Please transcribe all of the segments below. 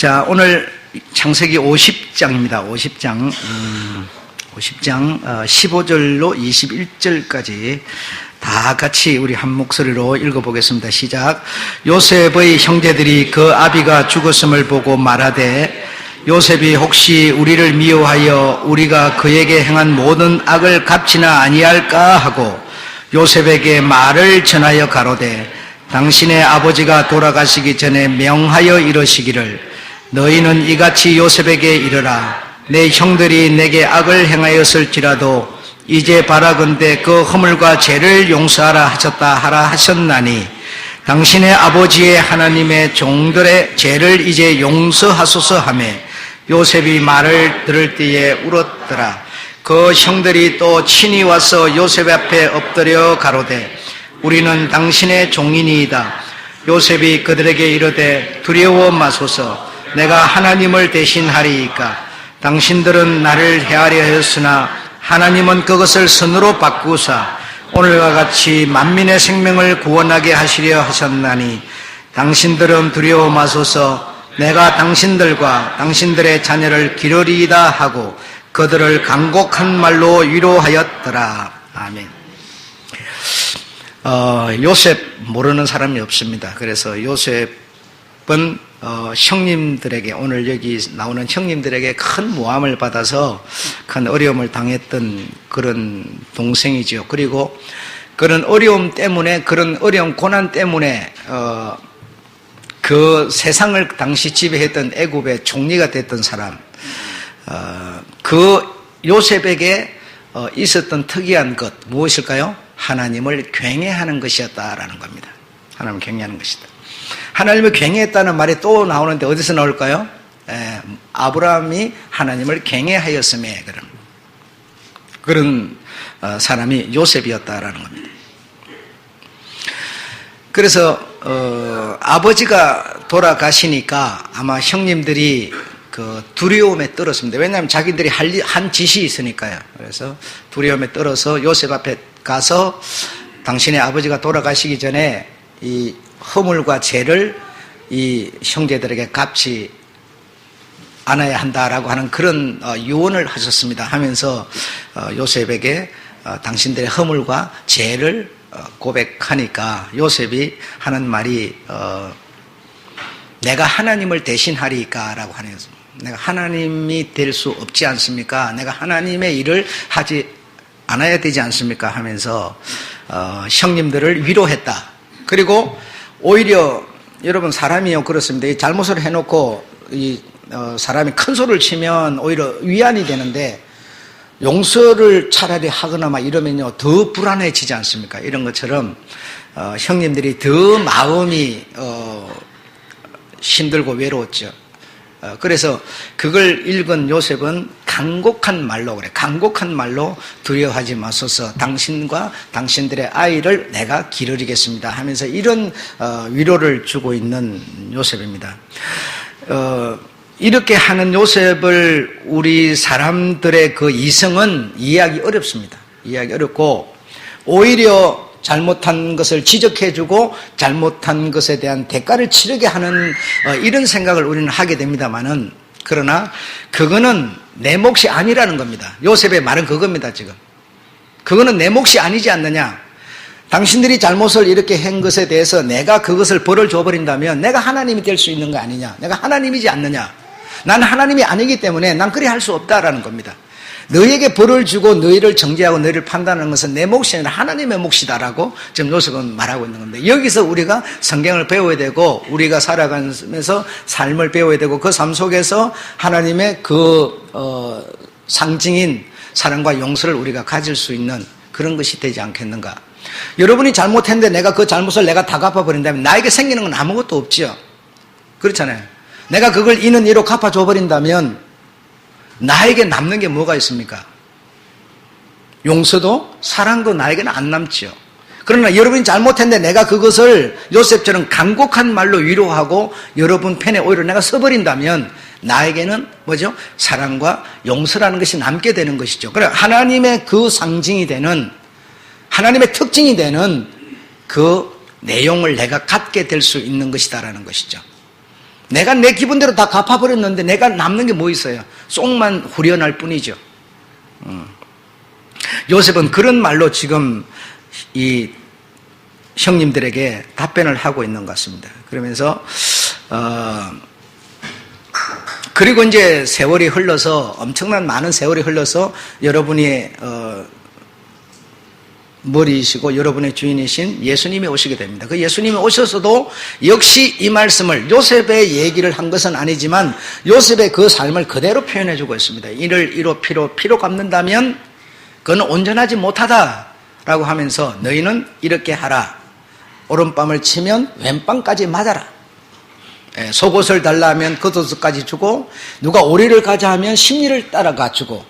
자, 오늘 창세기 50장입니다. 50장, 15절로 21절까지 다 같이 우리 한 목소리로 읽어보겠습니다. 시작. 요셉의 형제들이 그 아비가 죽었음을 보고 말하되, 요셉이 혹시 우리를 미워하여 우리가 그에게 행한 모든 악을 갚지나 아니할까 하고 요셉에게 말을 전하여 가로되, 당신의 아버지가 돌아가시기 전에 명하여 이르시기를, 너희는 이같이 요셉에게 이르라. 내 형들이 내게 악을 행하였을지라도 이제 바라건대 그 허물과 죄를 용서하라 하셨다 하라 하셨나니, 당신의 아버지의 하나님의 종들의 죄를 이제 용서하소서 하며 요셉이 말을 들을 때에 울었더라. 그 형들이 또 친히 와서 요셉 앞에 엎드려 가로되, 우리는 당신의 종이니이다. 요셉이 그들에게 이르되, 두려워 마소서. 내가 하나님을 대신하리이까. 당신들은 나를 해하려 하였으나 하나님은 그것을 선으로 바꾸사 오늘과 같이 만민의 생명을 구원하게 하시려 하셨나니, 당신들은 두려워 마소서. 내가 당신들과 당신들의 자녀를 기르리이다 하고 그들을 간곡한 말로 위로하였더라. 아멘. 요셉 모르는 사람이 없습니다. 그래서 요셉은 형님들에게, 오늘 여기 나오는 형님들에게 큰 모함을 받아서 큰 어려움을 당했던 그런 동생이죠. 그리고 그런 어려움 때문에, 그런 어려운 고난 때문에 그 세상을 당시 지배했던 애굽의 총리가 됐던 사람, 그 요셉에게 있었던 특이한 것 무엇일까요? 하나님을 경외하는 것이었다라는 겁니다. 하나님을 경외하는 것이다. 하나님을 경외했다는 말이 또 나오는데 어디서 나올까요? 아브라함이 하나님을 경외하였음에 그런 사람이 요셉이었다라는 겁니다. 그래서 아버지가 돌아가시니까 아마 형님들이 그 두려움에 떨었습니다. 왜냐하면 자기들이 한 짓이 있으니까요. 그래서 두려움에 떨어서 요셉 앞에 가서 당신의 아버지가 돌아가시기 전에 이 허물과 죄를 이 형제들에게 갚지 않아야 한다라고 하는 그런 유언을 하셨습니다. 하면서 요셉에게 당신들의 허물과 죄를 고백하니까 요셉이 하는 말이 내가 하나님을 대신하리까 라고 하는 거죠. 내가 하나님이 될 수 없지 않습니까? 내가 하나님의 일을 하지 않아야 되지 않습니까? 하면서 형님들을 위로했다. 그리고 오히려 여러분, 사람이요 그렇습니다. 이 잘못을 해놓고 사람이 큰 소리를 치면 오히려 위안이 되는데, 용서를 차라리 하거나 막 이러면요 더 불안해지지 않습니까? 이런 것처럼 형님들이 더 마음이 힘들고 외로웠죠. 그래서 그걸 읽은 요셉은 간곡한 말로, 간곡한 말로 두려워하지 마소서. 당신과 당신들의 아이를 내가 기르리겠습니다 하면서 이런 위로를 주고 있는 요셉입니다. 이렇게 하는 요셉을 우리 사람들의 그 이성은 이해하기 어렵습니다. 이해하기 어렵고, 오히려 잘못한 것을 지적해주고 잘못한 것에 대한 대가를 치르게 하는 이런 생각을 우리는 하게 됩니다만은, 그러나 그거는 내 몫이 아니라는 겁니다. 요셉의 말은 그겁니다. 지금 그거는 내 몫이 아니지 않느냐. 당신들이 잘못을 이렇게 한 것에 대해서 내가 그것을 벌을 줘버린다면 내가 하나님이 될 수 있는 거 아니냐. 내가 하나님이지 않느냐. 난 하나님이 아니기 때문에 난 그리 할 수 없다라는 겁니다. 너희에게 벌을 주고 너희를 정죄하고 너희를 판단하는 것은 내 몫이 아니라 하나님의 몫이다라고 지금 요셉은 말하고 있는 겁니다. 여기서 우리가 성경을 배워야 되고, 우리가 살아가면서 삶을 배워야 되고, 그 삶 속에서 하나님의 그 상징인 사랑과 용서를 우리가 가질 수 있는 그런 것이 되지 않겠는가. 여러분이 잘못했는데 내가 그 잘못을 내가 다 갚아버린다면 나에게 생기는 건 아무것도 없죠. 그렇잖아요. 내가 그걸 이는 이로 갚아줘 버린다면 나에게 남는 게 뭐가 있습니까? 용서도 사랑도 나에게는 안 남죠. 그러나 여러분이 잘못했는데 내가 그것을 요셉처럼 간곡한 말로 위로하고 여러분 편에 오히려 내가 서버린다면 나에게는 뭐죠? 사랑과 용서라는 것이 남게 되는 것이죠. 그래, 하나님의 그 상징이 되는, 하나님의 특징이 되는 그 내용을 내가 갖게 될 수 있는 것이다라는 것이죠. 내가 내 기분대로 다 갚아버렸는데 내가 남는 게 뭐 있어요? 쏙만 후련할 뿐이죠. 요셉은 그런 말로 지금 이 형님들에게 답변을 하고 있는 것 같습니다. 그러면서 그리고 이제 세월이 흘러서 엄청난 많은 세월이 흘러서 여러분이 머리이시고 여러분의 주인이신 예수님이 오시게 됩니다. 그 예수님이 오셔서도 역시 이 말씀을 요셉의 얘기를 한 것은 아니지만 요셉의 그 삶을 그대로 표현해 주고 있습니다. 이를 이로 피로 갚는다면 그는 온전하지 못하다라고 하면서 너희는 이렇게 하라. 오른밤을 치면 왼밤까지 맞아라. 속옷을 달라 하면 겉옷까지 주고 누가 오리를 가자 하면 심리를 따라가 주고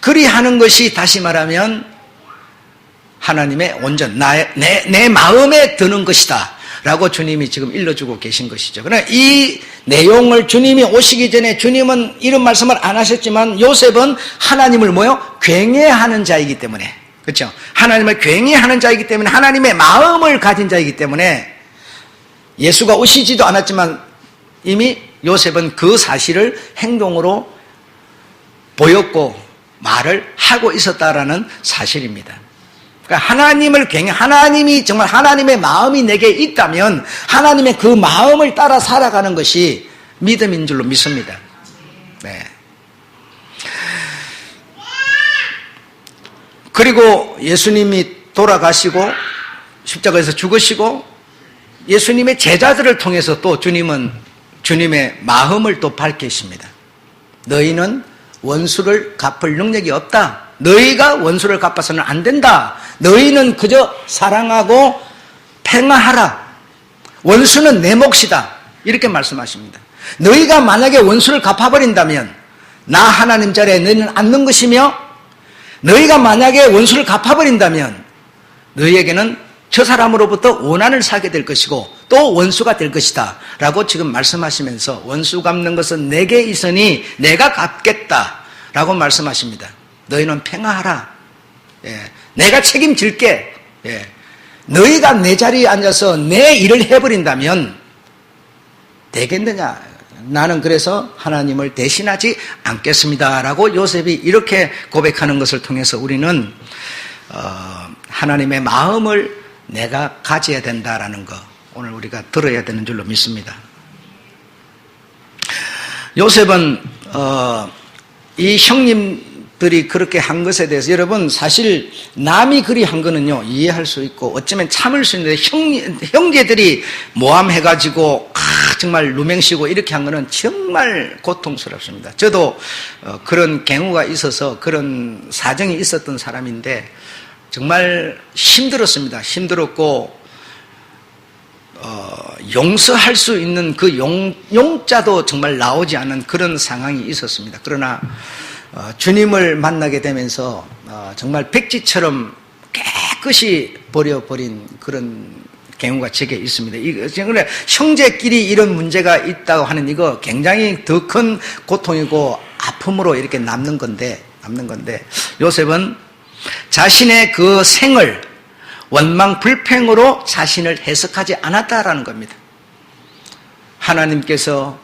그리하는 것이 다시 말하면 하나님의 온전, 내 마음에 드는 것이다 라고 주님이 지금 일러주고 계신 것이죠. 그러나 이 내용을 주님이 오시기 전에 주님은 이런 말씀을 안 하셨지만 요셉은 하나님을 굉해하는 자이기 때문에, 그렇죠? 하나님을 굉해하는 자이기 때문에 하나님의 마음을 가진 자이기 때문에 예수가 오시지도 않았지만 이미 요셉은 그 사실을 행동으로 보였고 말을 하고 있었다라는 사실입니다. 그러니까 하나님이 정말 하나님의 마음이 내게 있다면 하나님의 그 마음을 따라 살아가는 것이 믿음인 줄로 믿습니다. 네. 그리고 예수님이 돌아가시고 십자가에서 죽으시고 예수님의 제자들을 통해서 또 주님은 주님의 마음을 또 밝히십니다. 너희는 원수를 갚을 능력이 없다. 너희가 원수를 갚아서는 안 된다. 너희는 그저 사랑하고 평화하라. 원수는 내 몫이다. 이렇게 말씀하십니다. 너희가 만약에 원수를 갚아버린다면 나 하나님 자리에 너희는 앉는 것이며 너희가 만약에 원수를 갚아버린다면 너희에게는 저 사람으로부터 원한을 사게 될 것이고 또 원수가 될 것이다 라고 지금 말씀하시면서 원수 갚는 것은 내게 있으니 내가 갚겠다 라고 말씀하십니다. 너희는 평화하라. 예. 내가 책임질게. 예. 너희가 내 자리에 앉아서 내 일을 해버린다면 되겠느냐. 나는 그래서 하나님을 대신하지 않겠습니다 라고 요셉이 이렇게 고백하는 것을 통해서 우리는 하나님의 마음을 내가 가져야 된다라는 거 오늘 우리가 들어야 되는 줄로 믿습니다. 요셉은 이 형님들이 그렇게 한 것에 대해서 여러분 사실 남이 그리 한 거는요 이해할 수 있고 어쩌면 참을 수 있는데 형제들이 모함해가지고 정말 누명쓰고 이렇게 한 거는 정말 고통스럽습니다. 저도 그런 경우가 있어서 그런 사정이 있었던 사람인데 정말 힘들었습니다. 힘들었고 용서할 수 있는 그 용자도 정말 나오지 않은 그런 상황이 있었습니다. 그러나 주님을 만나게 되면서 정말 백지처럼 깨끗이 버려버린 그런 경우가 제게 있습니다. 형제끼리 이런 문제가 있다고 하는 이거 굉장히 더 큰 고통이고 아픔으로 이렇게 남는 건데 요셉은 자신의 그 생을 원망 불평으로 자신을 해석하지 않았다라는 겁니다. 하나님께서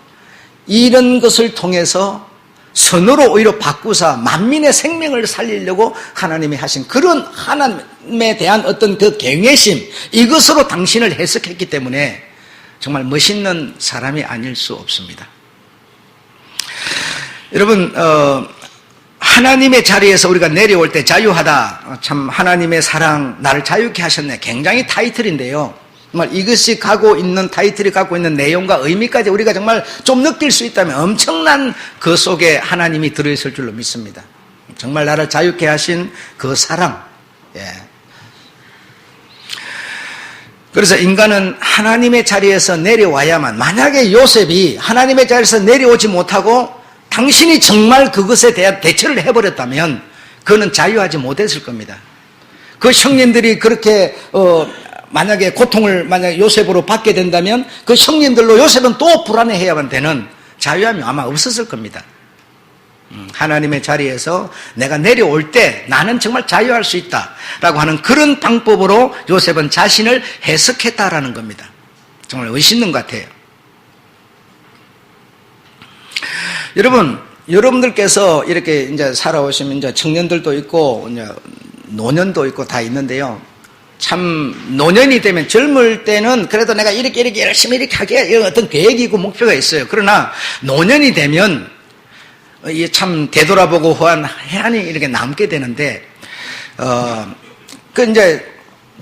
이런 것을 통해서 선으로 오히려 바꾸사 만민의 생명을 살리려고 하나님이 하신 그런 하나님에 대한 어떤 그 경외심 이것으로 당신을 해석했기 때문에 정말 멋있는 사람이 아닐 수 없습니다. 여러분 하나님의 자리에서 우리가 내려올 때 자유하다. 참 하나님의 사랑 나를 자유케 하셨네. 굉장히 타이틀인데요. 정말 이것이 타이틀이 갖고 있는 내용과 의미까지 우리가 정말 좀 느낄 수 있다면 엄청난 그 속에 하나님이 들어있을 줄로 믿습니다. 정말 나를 자유케 하신 그 사랑. 예. 그래서 인간은 하나님의 자리에서 내려와야만 만약에 요셉이 하나님의 자리에서 내려오지 못하고 당신이 정말 그것에 대한 대처를 해버렸다면 그는 자유하지 못했을 겁니다. 그 형님들이 그렇게 만약에 고통을 요셉으로 받게 된다면 그 형님들로 요셉은 또 불안해해야만 되는 자유함이 아마 없었을 겁니다. 하나님의 자리에서 내가 내려올 때 나는 정말 자유할 수 있다라고 하는 그런 방법으로 요셉은 자신을 해석했다라는 겁니다. 정말 멋있는 것 같아요. 여러분, 여러분들께서 이렇게 이제 살아오시면 이제 청년들도 있고, 이제 노년도 있고 다 있는데요. 참, 노년이 되면 젊을 때는 그래도 내가 이렇게 열심히 이렇게 하게 어떤 계획이 있고 목표가 있어요. 그러나 노년이 되면 이게 참 되돌아보고 해안이 이렇게 남게 되는데, 이제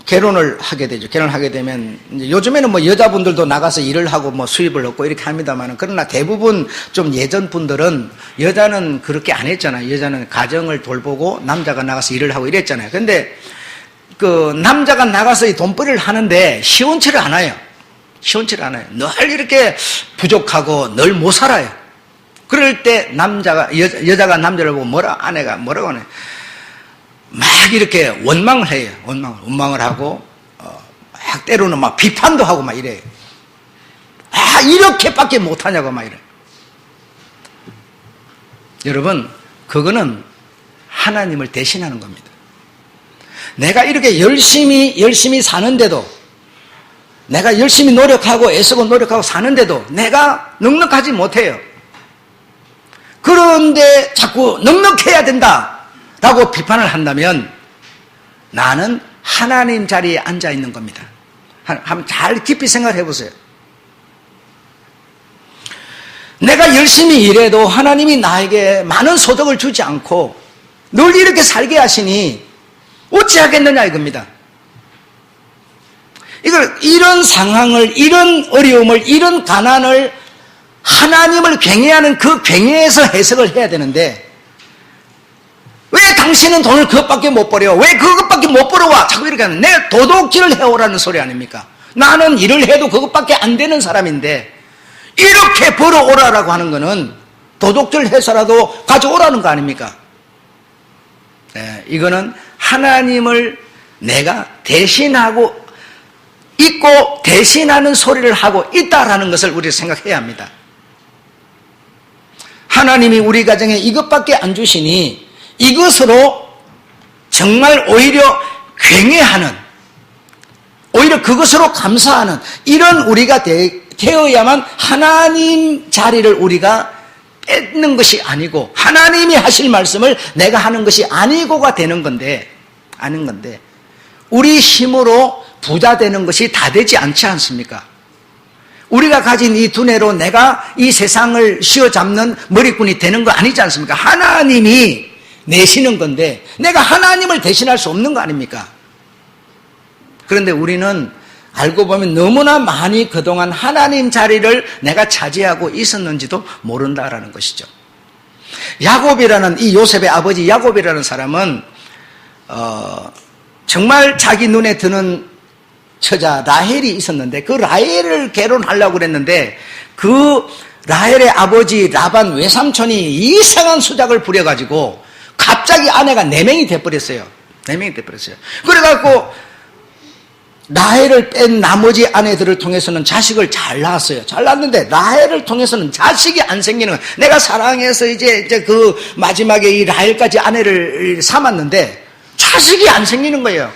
결혼을 하게 되죠. 결혼을 하게 되면, 이제 요즘에는 뭐 여자분들도 나가서 일을 하고 뭐 수입을 얻고 이렇게 합니다만, 그러나 대부분 좀 예전 분들은 여자는 그렇게 안 했잖아요. 여자는 가정을 돌보고 남자가 나가서 일을 하고 이랬잖아요. 근데 그 남자가 나가서 이 돈벌이를 하는데 시원치를 않아요. 시원치를 않아요. 늘 이렇게 부족하고 늘 못 살아요. 그럴 때 여자가 남자를 보고 아내가 뭐라고 하네. 막 이렇게 원망을 해요. 원망을 하고, 막 때로는 막 비판도 하고 막 이래요. 이렇게밖에 못하냐고 막 이래요. 여러분, 그거는 하나님을 대신하는 겁니다. 내가 이렇게 열심히 사는데도, 내가 열심히 노력하고 애쓰고 노력하고 사는데도 내가 넉넉하지 못해요. 그런데 자꾸 넉넉해야 된다라고 비판을 한다면 나는 하나님 자리에 앉아 있는 겁니다. 한번 잘 깊이 생각해 보세요. 내가 열심히 일해도 하나님이 나에게 많은 소득을 주지 않고 늘 이렇게 살게 하시니 어찌하겠느냐 이겁니다. 이런 상황을, 이런 어려움을, 이런 가난을 하나님을 경외하는 그 경외에서 해석을 해야 되는데, 왜 당신은 돈을 그것밖에 못 벌여? 왜 그것밖에 못 벌어와? 자꾸 이렇게 하는, 내 도둑질을 해오라는 소리 아닙니까? 나는 일을 해도 그것밖에 안 되는 사람인데 이렇게 벌어오라라고 하는 거는 도둑질 해서라도 가져오라는 거 아닙니까? 네, 이거는 하나님을 내가 대신하고 있고 대신하는 소리를 하고 있다라는 것을 우리가 생각해야 합니다. 하나님이 우리 가정에 이것밖에 안 주시니 이것으로 정말 오히려 굉해하는, 오히려 그것으로 감사하는 이런 우리가 되어야만 하나님 자리를 우리가 뺏는 것이 아니고 하나님이 하실 말씀을 내가 하는 것이 아니고가 되는 건데, 우리 힘으로 부자 되는 것이 다 되지 않지 않습니까? 우리가 가진 이 두뇌로 내가 이 세상을 씌워잡는 머리꾼이 되는 거 아니지 않습니까? 하나님이 내시는 건데 내가 하나님을 대신할 수 없는 거 아닙니까? 그런데 우리는 알고 보면 너무나 많이 그동안 하나님 자리를 내가 차지하고 있었는지도 모른다라는 것이죠. 야곱이라는, 이 요셉의 아버지 야곱이라는 사람은 정말 자기 눈에 드는 처자 라헬이 있었는데 그 라헬을 결혼하려고 그랬는데 그 라헬의 아버지 라반 외삼촌이 이상한 수작을 부려가지고 갑자기 아내가 4명이 돼버렸어요. 4명이 돼버렸어요. 그래갖고 라헬을 뺀 나머지 아내들을 통해서는 자식을 잘 낳았어요. 잘 낳았는데 라헬을 통해서는 자식이 안 생기는 거예요. 내가 사랑해서 이제 그 마지막에 이 라헬까지 아내를 삼았는데 자식이 안 생기는 거예요.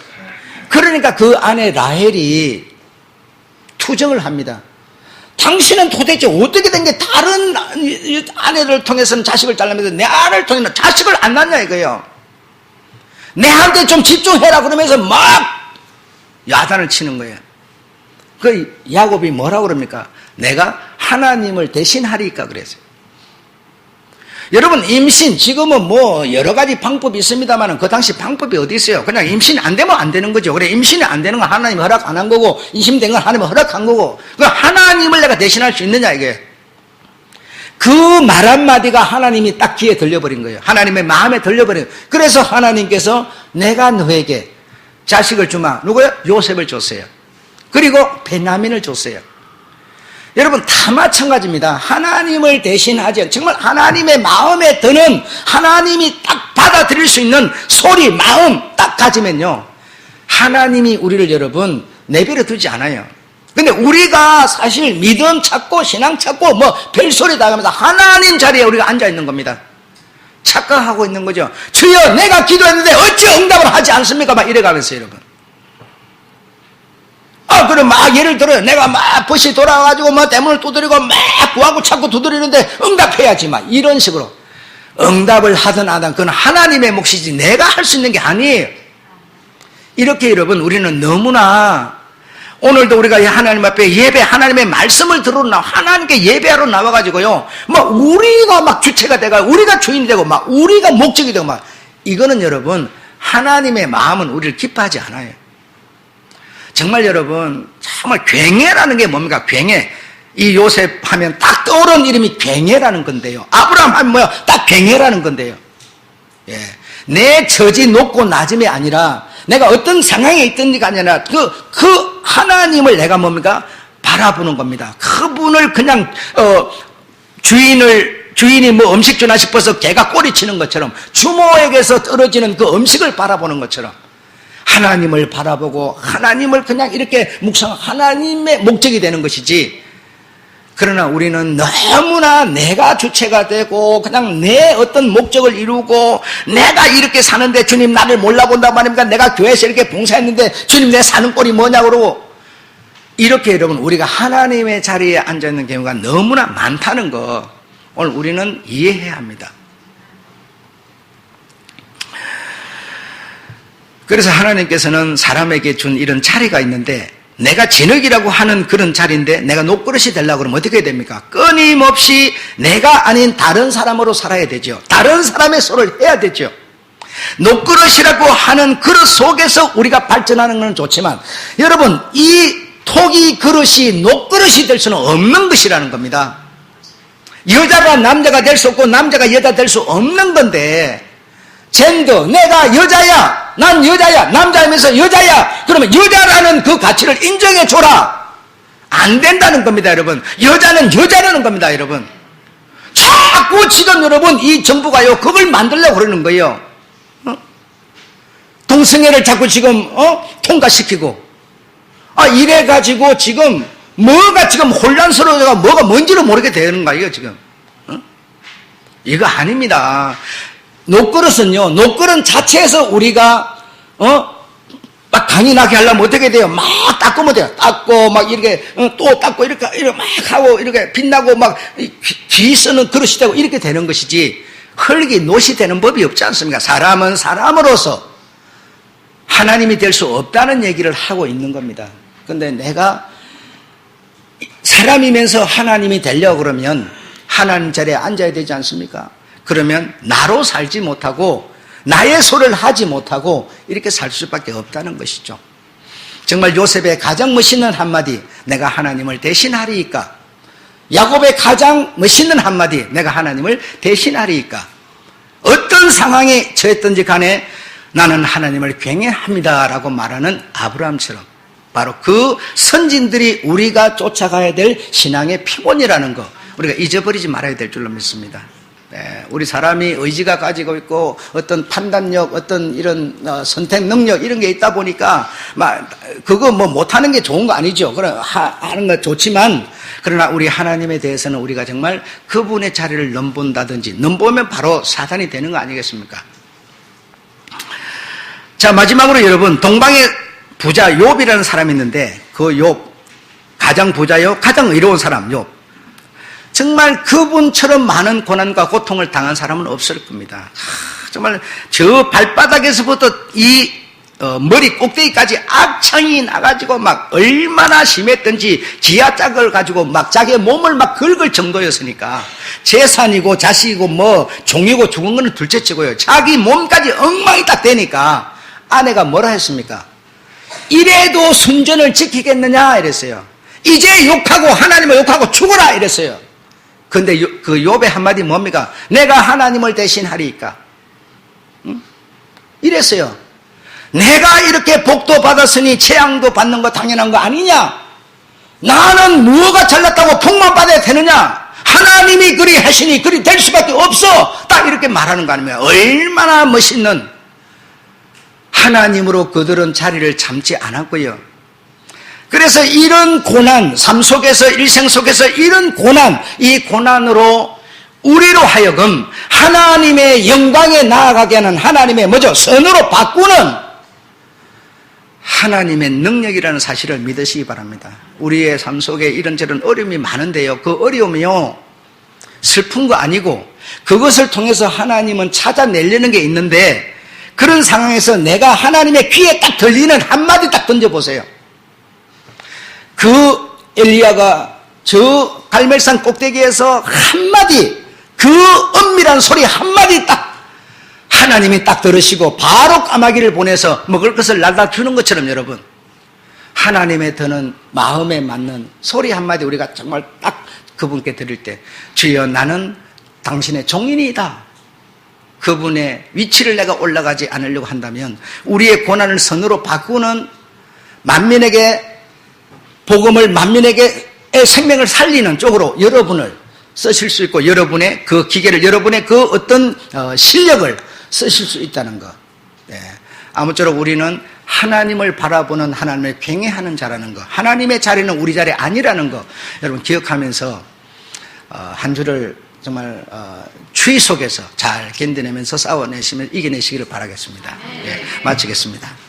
그러니까 그 아내 라헬이 투정을 합니다. 당신은 도대체 어떻게 된 게 다른 아내를 통해서는 자식을 잘 낳으면서 내 아내를 통해서는 자식을 안 낳냐 이거예요. 내한테 좀 집중해라 그러면서 막 야단을 치는 거예요. 그 야곱이 뭐라고 그럽니까? 내가 하나님을 대신하리까 그랬어요. 여러분, 임신, 지금은 뭐 여러 가지 방법이 있습니다만 그 당시 방법이 어디 있어요? 그냥 임신 안 되면 안 되는 거죠. 그래, 임신이 안 되는 건 하나님 허락 안 한 거고, 임신된 건 하나님 허락한 거고, 그 하나님을 내가 대신할 수 있느냐 이게. 그 말 한마디가 하나님이 딱 귀에 들려버린 거예요. 하나님의 마음에 들려버린 거예요. 그래서 하나님께서 내가 너에게 자식을 주마. 누구요? 요셉을 줬어요. 그리고 베냐민을 줬어요. 여러분, 다 마찬가지입니다. 하나님을 대신하지, 정말 하나님의 마음에 드는, 하나님이 딱 받아들일 수 있는 소리, 마음 딱 가지면요, 하나님이 우리를 여러분 내버려 두지 않아요. 근데 우리가 사실 믿음 찾고 신앙 찾고 뭐 별소리 다 하면서 하나님 자리에 우리가 앉아 있는 겁니다. 착각하고 있는 거죠. 주여, 내가 기도했는데 어찌 응답을 하지 않습니까? 막 이래가면서 여러분, 그럼 막 예를 들어 내가 막 벗이 돌아가지고 막 대문을 두드리고 막 구하고 찾고 두드리는데 응답해야지 막 이런 식으로 응답을 하든 안 하든 그건 하나님의 몫이지 내가 할 수 있는 게 아니에요. 이렇게 여러분 우리는 너무나 오늘도 우리가 하나님 앞에 예배 하나님의 말씀을 들으러 하나님께 예배하러 나와가지고요 막 우리가 막 주체가 되고 우리가 주인이 되고 막 우리가 목적이 되고 막 이거는 여러분 하나님의 마음은 우리를 기뻐하지 않아요. 정말 여러분 정말 굉해라는 게 뭡니까? 굉해. 이 요셉 하면 딱 떠오르는 이름이 굉해라는 건데요. 아브라함 하면 뭐야? 딱 굉해라는 건데요. 예. 내 처지 높고 낮음이 아니라 내가 어떤 상황에 있든지가 아니라 그 하나님을 내가 뭡니까? 바라보는 겁니다. 그분을 그냥 주인이 뭐 음식 주나 싶어서 개가 꼬리치는 것처럼 주모에게서 떨어지는 그 음식을 바라보는 것처럼 하나님을 바라보고 하나님을 그냥 이렇게 묵상하고 하나님의 목적이 되는 것이지. 그러나 우리는 너무나 내가 주체가 되고 그냥 내 어떤 목적을 이루고 내가 이렇게 사는데 주님 나를 몰라본단 말입니까? 내가 교회에서 이렇게 봉사했는데 주님 내 사는 꼴이 뭐냐고 그러고 이렇게 여러분 우리가 하나님의 자리에 앉아있는 경우가 너무나 많다는 거 오늘 우리는 이해해야 합니다. 그래서 하나님께서는 사람에게 준 이런 자리가 있는데 내가 진흙이라고 하는 그런 자리인데 내가 녹그릇이 되려고 그러면 어떻게 해야 됩니까? 끊임없이 내가 아닌 다른 사람으로 살아야 되죠. 다른 사람의 소를 해야 되죠. 녹그릇이라고 하는 그릇 속에서 우리가 발전하는 건 좋지만 여러분 이 토기 그릇이 녹그릇이 될 수는 없는 것이라는 겁니다. 여자가 남자가 될 수 없고 남자가 여자 될 수 없는 건데 젠더 내가 여자야 난 여자야 남자이면서 여자야 그러면 여자라는 그 가치를 인정해 줘라 안 된다는 겁니다. 여러분 여자는 여자라는 겁니다. 여러분 자꾸 지금 여러분 이 정부가요 그걸 만들려고 그러는 거예요. 동성애를 자꾸 지금 통과시키고 이래가지고 지금 뭐가 지금 혼란스러워가 뭐가 뭔지를 모르게 되는 거예요 지금. 이거 아닙니다. 녹그릇은요, 녹그릇 자체에서 우리가, 막 강이 나게 하려면 어떻게 돼요? 막 닦으면 돼요. 닦고, 막 이렇게, 또 닦고, 이렇게 막 하고, 이렇게 빛나고, 막, 기 쓰는 그릇이 되고, 이렇게 되는 것이지, 흙이 노시 되는 법이 없지 않습니까? 사람은 사람으로서 하나님이 될 수 없다는 얘기를 하고 있는 겁니다. 근데 내가 사람이면서 하나님이 되려고 그러면 하나님 자리에 앉아야 되지 않습니까? 그러면 나로 살지 못하고 나의 소를 하지 못하고 이렇게 살 수밖에 없다는 것이죠. 정말 요셉의 가장 멋있는 한마디 내가 하나님을 대신하리이까 야곱의 가장 멋있는 한마디 내가 하나님을 대신하리이까 어떤 상황에 처했든지 간에 나는 하나님을 경외합니다 라고 말하는 아브라함처럼 바로 그 선진들이 우리가 쫓아가야 될 신앙의 피본이라는 거 우리가 잊어버리지 말아야 될 줄로 믿습니다. 네, 우리 사람이 의지가 가지고 있고 어떤 판단력, 어떤 이런 선택 능력 이런 게 있다 보니까 막 그거 뭐 못하는 게 좋은 거 아니죠. 그럼 하는 거 좋지만 그러나 우리 하나님에 대해서는 우리가 정말 그분의 자리를 넘본다든지 넘보면 바로 사단이 되는 거 아니겠습니까? 자 마지막으로 여러분 동방의 부자 욥이라는 사람이 있는데 그 욥 가장 부자요 가장 의로운 사람 욥 정말 그분처럼 많은 고난과 고통을 당한 사람은 없을 겁니다. 정말 저 발바닥에서부터 이 머리 꼭대기까지 악창이 나가지고 막 얼마나 심했던지 지하짝을 가지고 막 자기의 몸을 막 긁을 정도였으니까 재산이고 자식이고 뭐 종이고 죽은 거는 둘째치고요. 자기 몸까지 엉망이 딱 되니까 아내가 뭐라 했습니까? 이래도 순전을 지키겠느냐 이랬어요. 이제 욕하고 하나님을 욕하고 죽어라 이랬어요. 근데 그 욥의 한마디 뭡니까? 내가 하나님을 대신하리이까. 응? 이랬어요. 내가 이렇게 복도 받았으니 재앙도 받는 거 당연한 거 아니냐? 나는 무엇가 잘났다고 복만 받아야 되느냐? 하나님이 그리 하시니 그리 될 수밖에 없어. 딱 이렇게 말하는 거 아닙니까? 얼마나 멋있는 하나님으로 그들은 자리를 잡지 않았고요. 그래서 이런 고난, 삶 속에서 일생 속에서 이런 고난, 이 고난으로 우리로 하여금 하나님의 영광에 나아가게 하는 하나님의 뭐죠? 선으로 바꾸는 하나님의 능력이라는 사실을 믿으시기 바랍니다. 우리의 삶 속에 이런저런 어려움이 많은데요, 그 어려움이요 슬픈 거 아니고 그것을 통해서 하나님은 찾아내려는 게 있는데, 그런 상황에서 내가 하나님의 귀에 딱 들리는 한마디 딱 던져보세요. 그 엘리야가 저 갈멜산 꼭대기에서 한마디, 그 은밀한 소리 한마디 딱 하나님이 딱 들으시고 바로 까마귀를 보내서 먹을 것을 날라 주는 것처럼, 여러분, 하나님의 드는 마음에 맞는 소리 한마디 우리가 정말 딱 그분께 드릴 때, 주여 나는 당신의 종인이다, 그분의 위치를 내가 올라가지 않으려고 한다면 우리의 고난을 선으로 바꾸는, 만민에게 복음을, 만민에게 생명을 살리는 쪽으로 여러분을 쓰실 수 있고, 여러분의 그 기계를, 여러분의 그 어떤 실력을 쓰실 수 있다는 것. 네. 아무쪼록 우리는 하나님을 바라보는, 하나님을 경외하는 자라는 것, 하나님의 자리는 우리 자리 아니라는 것, 여러분 기억하면서 한 주를 정말 추위 속에서 잘 견뎌내면서 싸워내시면 이겨내시기를 바라겠습니다. 네. 마치겠습니다.